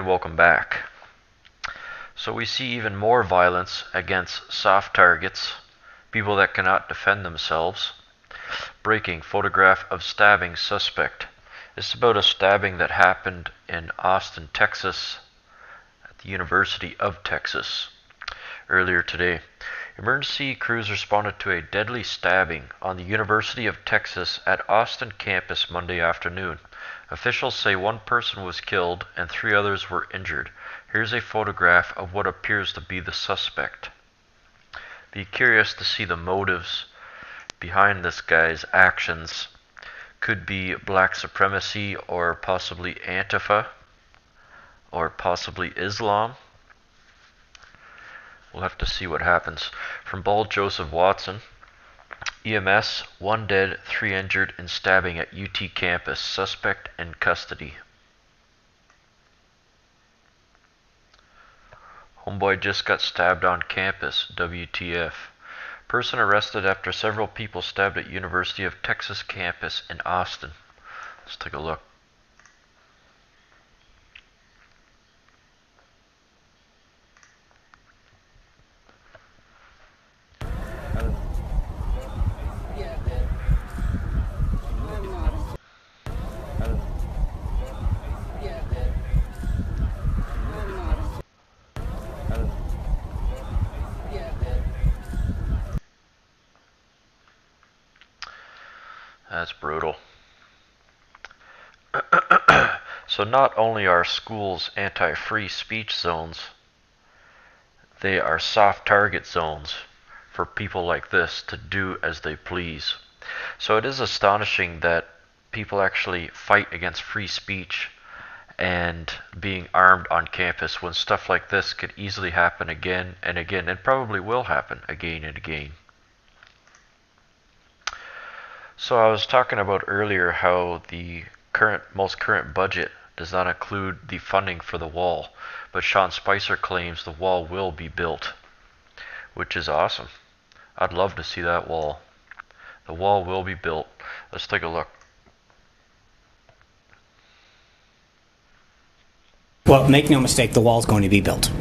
and welcome back. So we see even more violence against soft targets, people that cannot defend themselves. Breaking photograph of stabbing suspect. This is about a stabbing that happened in Austin, Texas, at the University of Texas earlier today. Emergency crews responded to a deadly stabbing on the University of Texas at Austin campus Monday afternoon. Officials say one person was killed and 3 others were injured. Here's a photograph of what appears to be the suspect. Be curious to see the motives behind this guy's actions. Could be black supremacy or possibly Antifa or possibly Islam. We'll have to see what happens. From Bald Joseph Watson, EMS, 1 dead, 3 injured in stabbing at UT campus. Suspect in custody. Homeboy just got stabbed on campus. WTF. Person arrested after several people stabbed at University of Texas campus in Austin. Let's take a look. That's brutal. So not only are schools anti-free speech zones, they are soft target zones for people like this to do as they please. So it is astonishing that people actually fight against free speech and being armed on campus when stuff like this could easily happen again and again, and probably will happen again and again. So I was talking about earlier how the most current budget does not include the funding for the wall, but Sean Spicer claims the wall will be built, which is awesome. I'd love to see that wall. The wall will be built. Let's take a look. Well, make no mistake, the wall is going to be built.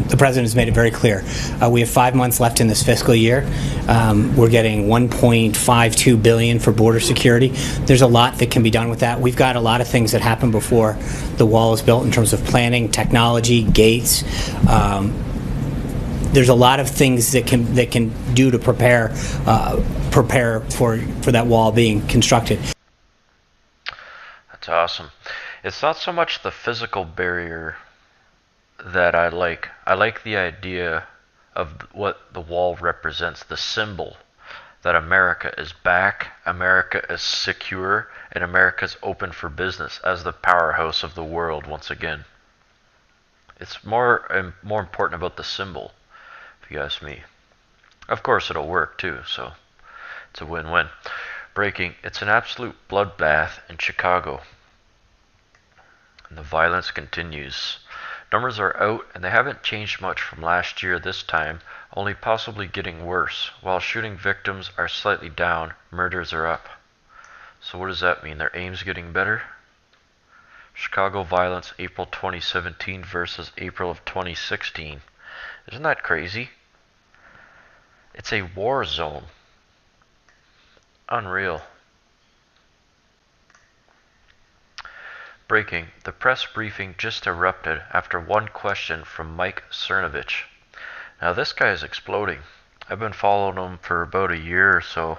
The president has made it very clear. We have 5 months left in this fiscal year. We're getting $1.52 billion for border security. There's a lot that can be done with that. We've got a lot of things that happen before the wall is built in terms of planning, technology, gates. There's a lot of things that can do to prepare for that wall being constructed. That's awesome. It's not so much the physical barrier that I like. I like the idea of what the wall represents, the symbol that America is back, America is secure, and America is open for business as the powerhouse of the world once again. It's more important about the symbol, if you ask me. Of course it'll work too, so it's a win-win. Breaking, it's an absolute bloodbath in Chicago. And the violence continues. Numbers are out and they haven't changed much from last year this time, only possibly getting worse. While shooting victims are slightly down, murders are up. So what does that mean? Their aim's getting better? Chicago violence April 2017 versus April of 2016. Isn't that crazy? It's a war zone. Unreal. Breaking, the press briefing just erupted after one question from Mike Cernovich. Now this guy is exploding. I've been following him for about a year or so,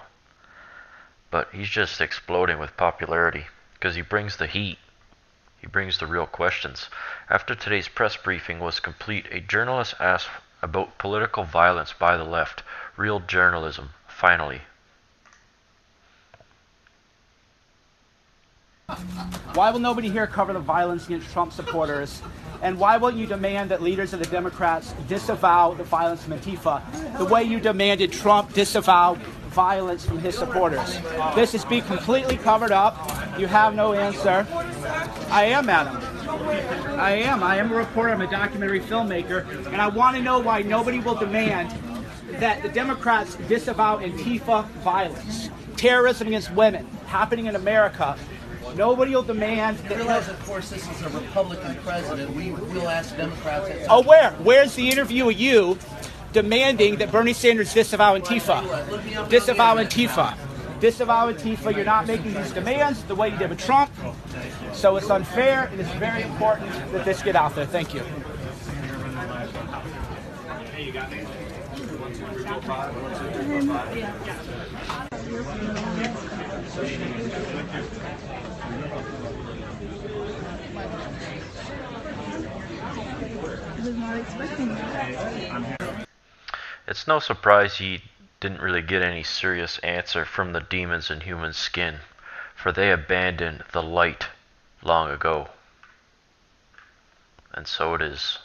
but he's just exploding with popularity because he brings the heat. He brings the real questions. After today's press briefing was complete, a journalist asked about political violence by the left. Real journalism, finally. Why will nobody here cover the violence against Trump supporters? And why won't you demand that leaders of the Democrats disavow the violence from Antifa the way you demanded Trump disavow violence from his supporters? This is being completely covered up. You have no answer. I am, Adam. I am a reporter. I'm a documentary filmmaker. And I want to know why nobody will demand that the Democrats disavow Antifa violence, terrorism against women happening in America. Nobody will demand You that. realize, of course, this is a Republican president. We will ask Democrats. Oh, where? Where's the interview of you demanding that Bernie Sanders disavow Antifa? Disavow Antifa. Disavow Antifa. You're not making these demands the way you did with Trump. So it's unfair, and it's very important that this get out there. Thank you. Was not expecting that. It's no surprise he didn't really get any serious answer from the demons in human skin, for they abandoned the light long ago. And so it is.